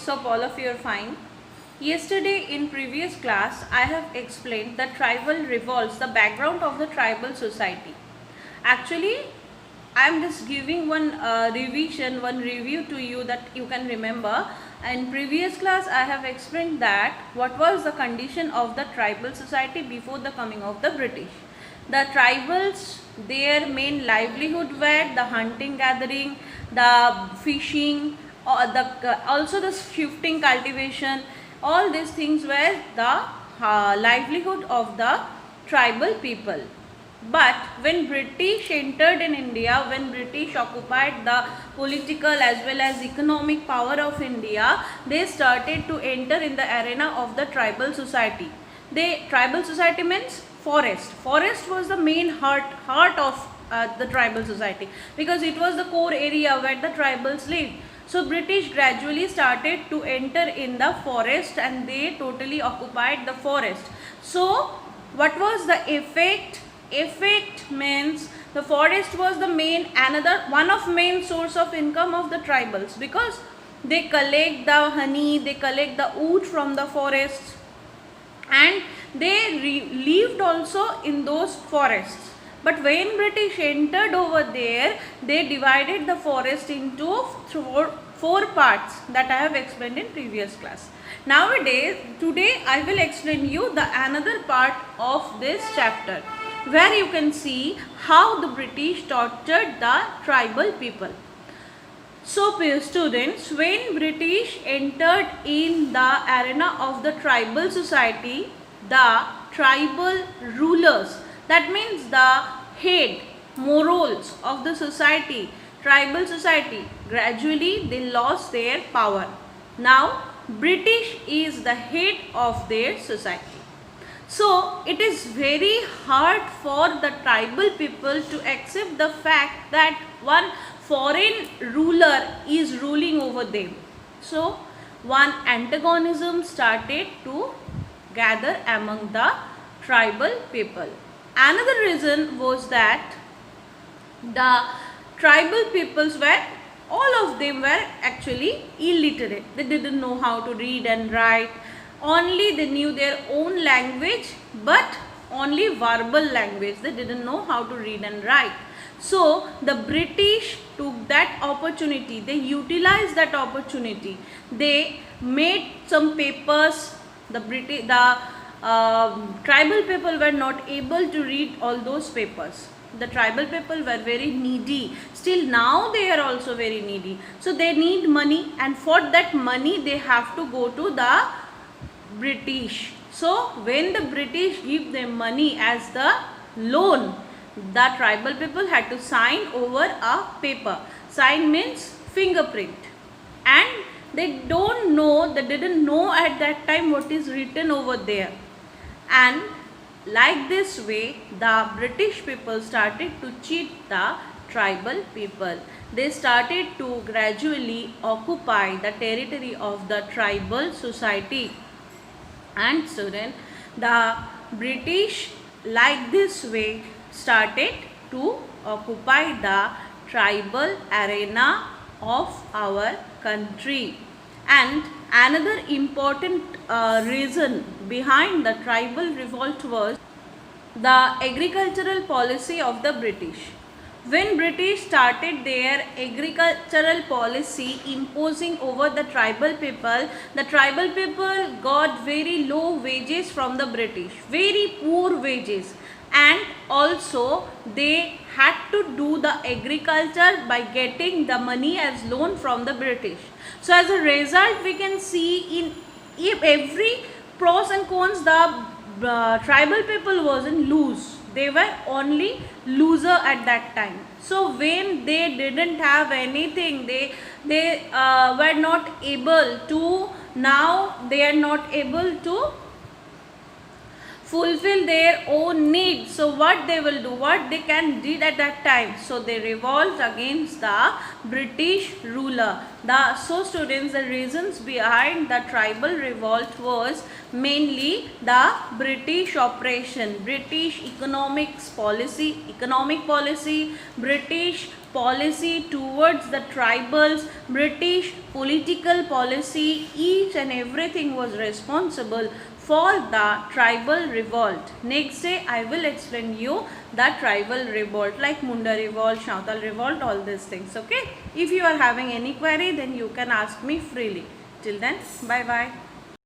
Hope all of you are fine. Yesterday in previous class I have explained that tribal revolts, the background of the tribal society. Actually I am just giving one review to you that you can remember. In previous class I have explained that what was the condition of the tribal society before the coming of the British. The tribals, their main livelihood were the hunting gathering, the fishing, also the shifting cultivation. All these things were the livelihood of the tribal people. But when British entered in India, when British occupied the political as well as economic power of India, they started to enter in the arena of the tribal society. Tribal society means forest. Forest was the main heart of the tribal society, because it was the core area where the tribals lived. So British gradually started to enter in the forest and they totally occupied the forest. So what was the effect? Effect means the forest was the one of main source of income of the tribals, because they collect the honey, they collect the wood from the forests, and they lived also in those forests. But when British entered over there, they divided the forest into four parts that I have explained in previous class. Today I will explain you the another part of this chapter, where you can see how the British tortured the tribal people. So students, when British entered in the arena of the tribal society, the tribal rulers, that means the head, morals of the society, tribal society, gradually they lost their power. Now British is the head of their society. So it is very hard for the tribal people to accept the fact that one foreign ruler is ruling over them. So one antagonism started to gather among the tribal people. Another reason was that the tribal peoples all of them were actually illiterate. They didn't know how to read and write. Only they knew their own language, but only verbal language. They didn't know how to read and write. So the British took that opportunity. They utilized that opportunity. They made some papers. The tribal people were not able to read all those papers. The tribal people were very needy. Still now they are also very needy. So they need money, and for that money they have to go to the British. So when the British give them money as the loan, the tribal people had to sign over a paper. Sign means fingerprint, and they didn't know at that time what is written over there. And like this way, the British people started to cheat the tribal people. They started to gradually occupy the territory of the tribal society. And student, the British like this way started to occupy the tribal arena of our country. And another important reason behind the tribal revolt was the agricultural policy of the British. When British started their agricultural policy imposing over the tribal people got very low wages from the British, very poor wages, and also they had to do the agriculture by getting the money as loan from the British. So as a result, we can see in every pros and cons, the tribal people wasn't lose. They were only loser at that time. So when they didn't have anything, they were not able to, now they are not able to fulfill their own needs. So what they will do, what they can did at that time, so they revolt against the British ruler. So students, the reasons behind the tribal revolt was mainly the British operation, British economic policy, British policy towards the tribals, British political policy, each and everything was responsible for the tribal revolt. Next day I will explain you the tribal revolt, like Munda revolt, Shautal revolt, all these things. Okay, if you are having any query, then you can ask me freely. Till then, bye bye.